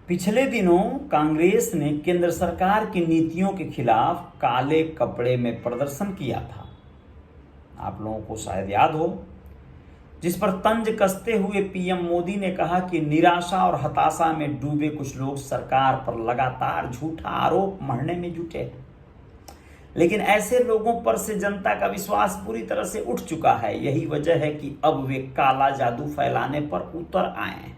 पिछले दिनों कांग्रेस ने केंद्र सरकार की नीतियों के खिलाफ काले कपड़े में प्रदर्शन किया था। आप लोगों को शायद याद हो, जिस पर तंज कसते हुए पीएम मोदी ने कहा कि निराशा और हताशा में डूबे कुछ लोग सरकार पर लगातार झूठा आरोप मढ़ने में जुटे हैं, लेकिन ऐसे लोगों पर से जनता का विश्वास पूरी तरह से उठ चुका है। यही वजह है कि अब वे काला जादू फैलाने पर उतर आए हैं।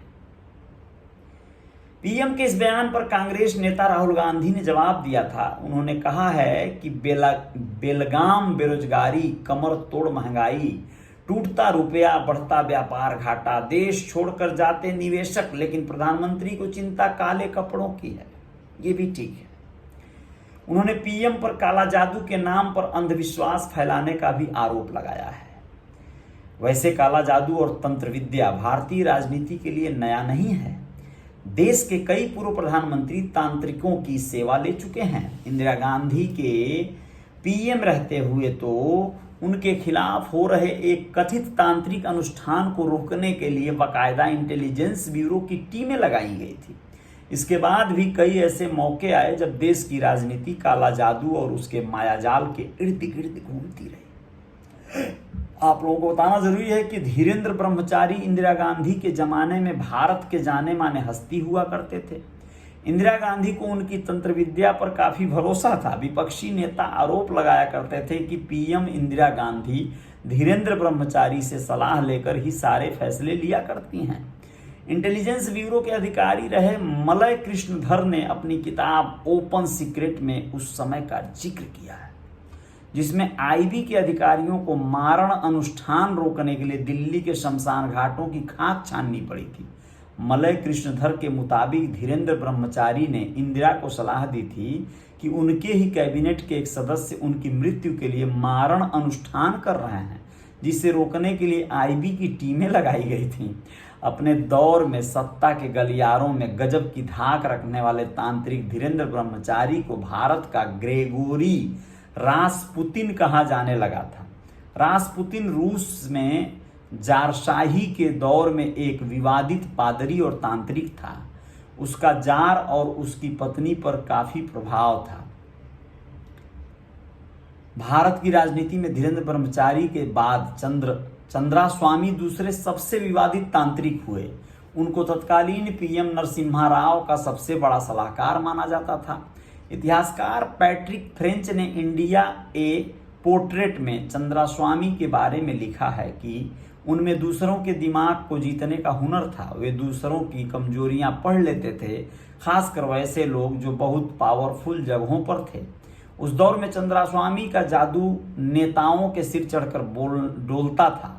पीएम के इस बयान पर कांग्रेस नेता राहुल गांधी ने जवाब दिया था। उन्होंने कहा है कि बेलगाम बेरोजगारी, कमर तोड़ महंगाई, टूटता रुपया, बढ़ता व्यापार घाटा, देश छोड़कर जाते निवेशक, लेकिन प्रधानमंत्री को चिंता काले कपड़ों की है। ये भी ठीक है। उन्होंने पीएम पर काला जादू के नाम पर अंधविश्वास फैलाने का भी आरोप लगाया है। वैसे काला जादू और तंत्र विद्या भारतीय राजनीति के लिए नया नहीं है। देश के कई पूर्व प्रधानमंत्री तांत्रिकों की सेवा ले चुके हैं। इंदिरा गांधी के पीएम रहते हुए तो उनके खिलाफ हो रहे एक कथित तांत्रिक अनुष्ठान को रोकने के लिए बाकायदा इंटेलिजेंस ब्यूरो की टीमें लगाई गई थी। इसके बाद भी कई ऐसे मौके आए जब देश की राजनीति काला जादू और उसके मायाजाल के इर्द गिर्द घूमती रही। आप लोगों को बताना जरूरी है कि धीरेन्द्र ब्रह्मचारी इंदिरा गांधी के जमाने में भारत के जाने माने हस्ती हुआ करते थे। इंदिरा गांधी को उनकी तंत्र विद्या पर काफी भरोसा था। विपक्षी नेता आरोप लगाया करते थे कि पीएम इंदिरा गांधी धीरेन्द्र ब्रह्मचारी से सलाह लेकर ही सारे फैसले लिया करती हैं। इंटेलिजेंस ब्यूरो के अधिकारी रहे मलय कृष्णधर ने अपनी किताब ओपन सीक्रेट में उस समय का जिक्र किया है, जिसमें आईबी के अधिकारियों को मारण अनुष्ठान रोकने के लिए दिल्ली के शमशान घाटों की खाक छाननी पड़ी थी। मलय कृष्णधर के मुताबिक धीरेन्द्र ब्रह्मचारी ने इंदिरा को सलाह दी थी कि उनके ही कैबिनेट के एक सदस्य उनकी मृत्यु के लिए मारण अनुष्ठान कर रहे हैं, जिसे रोकने के लिए आईबी की टीमें लगाई गई थीं। अपने दौर में सत्ता के गलियारों में गजब की धाक रखने वाले तांत्रिक धीरेन्द्र ब्रह्मचारी को भारत का ग्रेगोरी रासपुतिन कहा जाने लगा था। रासपुतिन रूस में जारशाही के दौर में एक विवादित पादरी और तांत्रिक था। उसका जार और उसकी पत्नी पर काफी प्रभाव था। भारत की राजनीति में धीरेन्द्र ब्रह्मचारी के बाद चंद्रास्वामी दूसरे सबसे विवादित तांत्रिक हुए। उनको तत्कालीन पीएम नरसिम्हा राव का सबसे बड़ा सलाहकार माना जाता था। इतिहासकार पैट्रिक फ्रेंच ने इंडिया ए पोर्ट्रेट में चंद्रास्वामी के बारे में लिखा है कि उनमें दूसरों के दिमाग को जीतने का हुनर था। वे दूसरों की कमजोरियां पढ़ लेते थे, खासकर वैसे लोग जो बहुत पावरफुल जगहों पर थे। उस दौर में चंद्रास्वामी का जादू नेताओं के सिर चढ़कर डोलता था।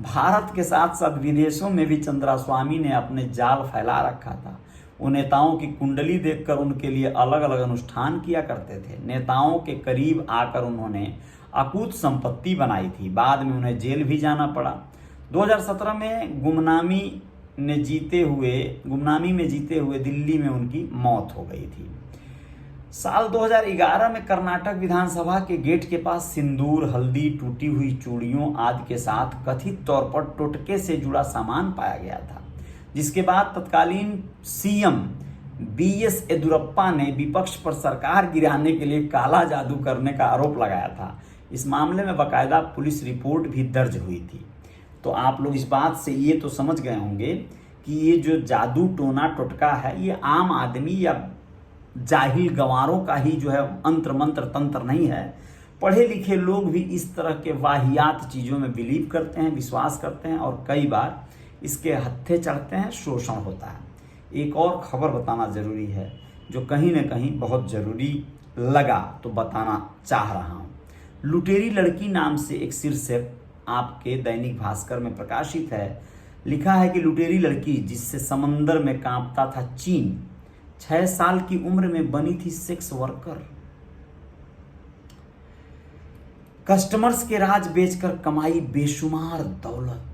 भारत के साथ साथ विदेशों में भी चंद्रास्वामी ने अपने जाल फैला रखा था। वो नेताओं की कुंडली देखकर उनके लिए अलग अलग अनुष्ठान किया करते थे। नेताओं के करीब आकर उन्होंने अकूत संपत्ति बनाई थी। बाद में उन्हें जेल भी जाना पड़ा। 2017 में गुमनामी में जीते हुए दिल्ली में उनकी मौत हो गई थी। साल 2011 में कर्नाटक विधानसभा के गेट के पास सिंदूर, हल्दी, टूटी हुई चूड़ियों आदि के साथ कथित तौर पर टोटके से जुड़ा सामान पाया गया था, जिसके बाद तत्कालीन सीएम बीएस येदियुरप्पा ने विपक्ष पर सरकार गिराने के लिए काला जादू करने का आरोप लगाया था। इस मामले में बाकायदा पुलिस रिपोर्ट भी दर्ज हुई थी। तो आप लोग इस बात से ये तो समझ गए होंगे कि ये जो जादू टोना टोटका है, ये आम आदमी या जाहिल गंवारों का ही जो है अंतर मंत्र तंत्र नहीं है। पढ़े लिखे लोग भी इस तरह के वाहियात चीज़ों में बिलीव करते हैं, विश्वास करते हैं और कई बार इसके हत्थे चढ़ते हैं, शोषण होता है। एक और खबर बताना जरूरी है जो कहीं ना कहीं बहुत जरूरी लगा तो बताना चाह रहा हूँ। लुटेरी लड़की नाम से एक शीर्षक आपके दैनिक भास्कर में प्रकाशित है। लिखा है कि लुटेरी लड़की जिससे समंदर में कांपता था चीन, 6 साल की उम्र में बनी थी सेक्स वर्कर। कस्टमर्स के राज बेचकर कमाई बेशुमार दौलत।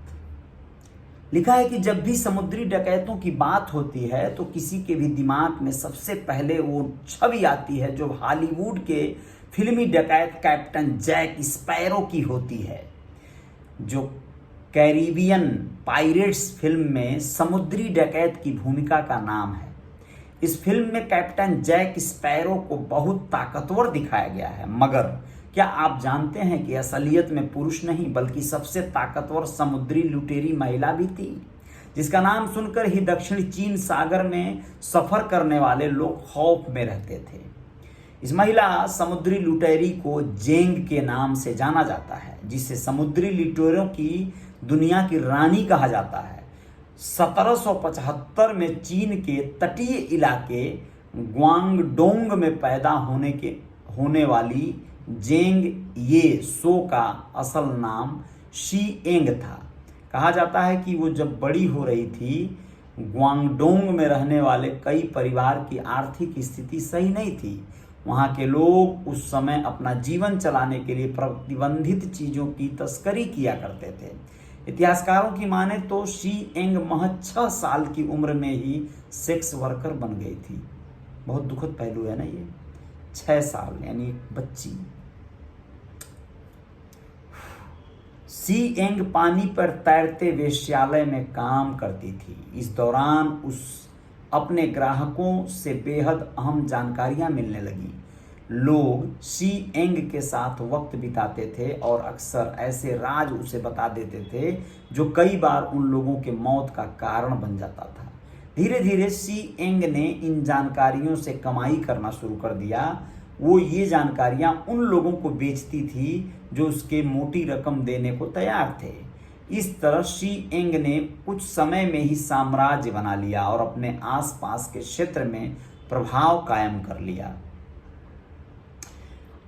लिखा है कि जब भी समुद्री डकैतों की बात होती है तो किसी के भी दिमाग में सबसे पहले वो छवि आती है जो हॉलीवुड के फिल्मी डकैत कैप्टन जैक स्पैरो की होती है, जो कैरिबियन पायरेट्स फिल्म में समुद्री डकैत की भूमिका का नाम है। इस फिल्म में कैप्टन जैक स्पैरो को बहुत ताकतवर दिखाया गया है, मगर क्या आप जानते हैं कि असलियत में पुरुष नहीं बल्कि सबसे ताकतवर समुद्री लुटेरी महिला भी थी, जिसका नाम सुनकर ही दक्षिणी चीन सागर में सफर करने वाले लोग खौफ में रहते थे। इस महिला समुद्री लुटेरी को जेंग के नाम से जाना जाता है, जिसे समुद्री लुटेरों की दुनिया की रानी कहा जाता है। 1775 में चीन के तटीय इलाके ग्वांगडोंग में पैदा होने वाली जेंग ये सो का असल नाम शी एंग था। कहा जाता है कि वो जब बड़ी हो रही थी, ग्वांगडोंग में रहने वाले कई परिवार की आर्थिक स्थिति सही नहीं थी। वहाँ के लोग उस समय अपना जीवन चलाने के लिए प्रतिबंधित चीज़ों की तस्करी किया करते थे। इतिहासकारों की माने तो शी एंग महज 6 साल की उम्र में ही सेक्स वर्कर बन गई थी। बहुत दुखद पहलू है ना ये, 6 साल यानी एक बच्ची। शी एंग पानी पर तैरते वेश्यालय में काम करती थी। इस दौरान उस अपने ग्राहकों से बेहद अहम जानकारियां मिलने लगी। लोग शी एंग के साथ वक्त बिताते थे और अक्सर ऐसे राज उसे बता देते थे जो कई बार उन लोगों के मौत का कारण बन जाता था। धीरे धीरे शी एंग ने इन जानकारियों से कमाई करना शुरू कर दिया। वो ये जानकारियां उन लोगों को बेचती थी जो उसके मोटी रकम देने को तैयार थे। इस तरह शी एंग ने कुछ समय में ही साम्राज्य बना लिया और अपने आसपास के क्षेत्र में प्रभाव कायम कर लिया।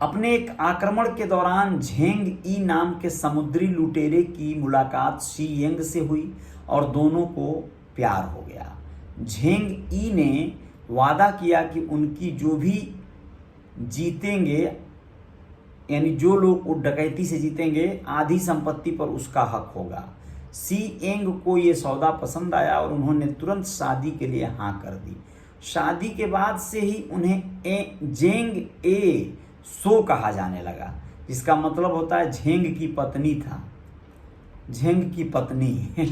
अपने एक आक्रमण के दौरान झेंग ई नाम के समुद्री लुटेरे की मुलाकात शी एंग से हुई और दोनों को प्यार हो गया। झेंग ई ने वादा किया कि उनकी जो भी जीतेंगे, यानी जो लोग वो डकैती से जीतेंगे, आधी संपत्ति पर उसका हक होगा। शी एंग को ये सौदा पसंद आया और उन्होंने तुरंत शादी के लिए हाँ कर दी। शादी के बाद से ही उन्हें जेंग ए सो कहा जाने लगा, जिसका मतलब होता है झेंग की पत्नी था, झेंग की पत्नी।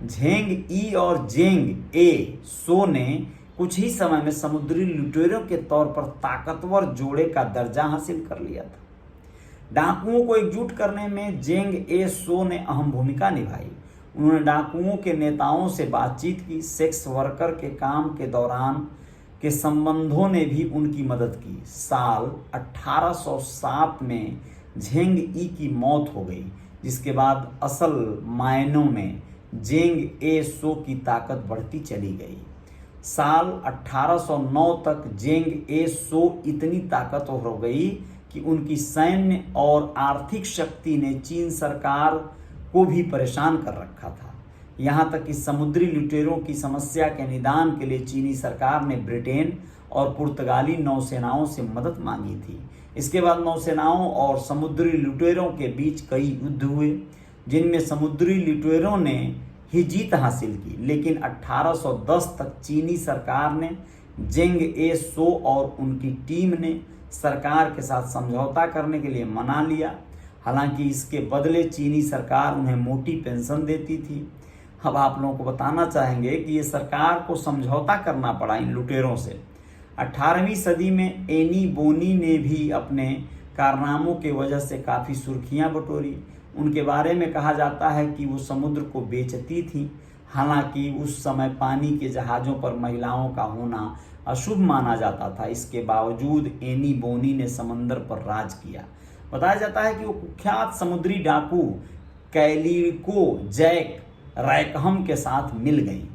झेंग ई और जेंग ए सो ने कुछ ही समय में समुद्री लुटेरों के तौर पर ताकतवर जोड़े का दर्जा हासिल कर लिया था। डाकुओं को एकजुट करने में जेंग ए सो ने अहम भूमिका निभाई। उन्होंने डाकुओं के नेताओं से बातचीत की। सेक्स वर्कर के काम के दौरान के संबंधों ने भी उनकी मदद की। साल 1807 में झेंग ई की मौत हो गई, जिसके बाद असल मायनों में जेंग ए सो की ताकत बढ़ती चली गई। साल 1809 तक जेंग ए सो इतनी ताकतवर हो गई कि उनकी सैन्य और आर्थिक शक्ति ने चीन सरकार को भी परेशान कर रखा था। यहाँ तक कि समुद्री लुटेरों की समस्या के निदान के लिए चीनी सरकार ने ब्रिटेन और पुर्तगाली नौसेनाओं से मदद मांगी थी। इसके बाद नौसेनाओं और समुद्री लुटेरों के बीच कई युद्ध हुए, जिनमें समुद्री लुटेरों ने ही जीत हासिल की। लेकिन 1810 तक चीनी सरकार ने जेंग ए सो और उनकी टीम ने सरकार के साथ समझौता करने के लिए मना लिया। हालांकि इसके बदले चीनी सरकार उन्हें मोटी पेंशन देती थी। अब आप लोगों को बताना चाहेंगे कि ये सरकार को समझौता करना पड़ा इन लुटेरों से। 18वीं सदी में एनी बोनी ने भी अपने कारनामों के वजह से काफ़ी सुर्खियां बटोरी। उनके बारे में कहा जाता है कि वो समुद्र को बेचती थी। हालांकि उस समय पानी के जहाज़ों पर महिलाओं का होना अशुभ माना जाता था। इसके बावजूद एनी बोनी ने समंदर पर राज किया। बताया जाता है कि वो कुख्यात समुद्री डाकू कैलिको जैक रैकहम के साथ मिल गई।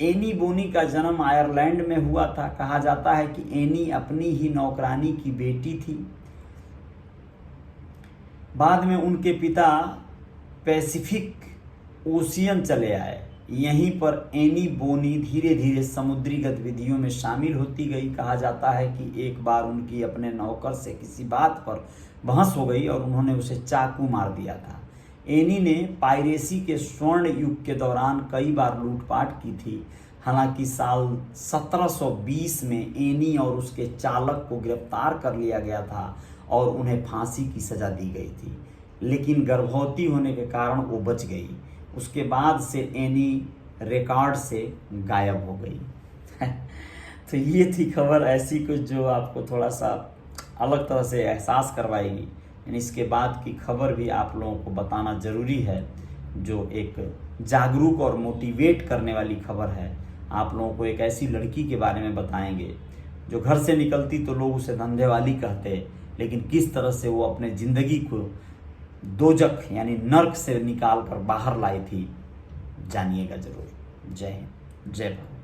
एनी बोनी का जन्म आयरलैंड में हुआ था। कहा जाता है कि एनी अपनी ही नौकरानी की बेटी थी। बाद में उनके पिता पैसिफिक ओशियन चले आए। यहीं पर एनी बोनी धीरे धीरे समुद्री गतिविधियों में शामिल होती गई। कहा जाता है कि एक बार उनकी अपने नौकर से किसी बात पर बहस हो गई और उन्होंने उसे चाकू मार दिया था। एनी ने पायरेसी के स्वर्ण युग के दौरान कई बार लूटपाट की थी। हालांकि साल 1720 में एनी और उसके चालक को गिरफ्तार कर लिया गया था और उन्हें फांसी की सजा दी गई थी, लेकिन गर्भवती होने के कारण वो बच गई। उसके बाद से एनी रिकॉर्ड से गायब हो गई। तो ये थी खबर ऐसी कुछ जो आपको थोड़ा सा अलग तरह से एहसास करवाएगी, यानी इसके बाद की खबर भी आप लोगों को बताना ज़रूरी है, जो एक जागरूक और मोटिवेट करने वाली खबर है। आप लोगों को एक ऐसी लड़की के बारे में बताएंगे जो घर से निकलती तो लोग उसे धंधे वाली कहते, लेकिन किस तरह से वो अपने ज़िंदगी को दोजख यानी नर्क से निकाल कर बाहर लाई थी। जानिएगा ज़रूर। जय हिंद, जय भारत।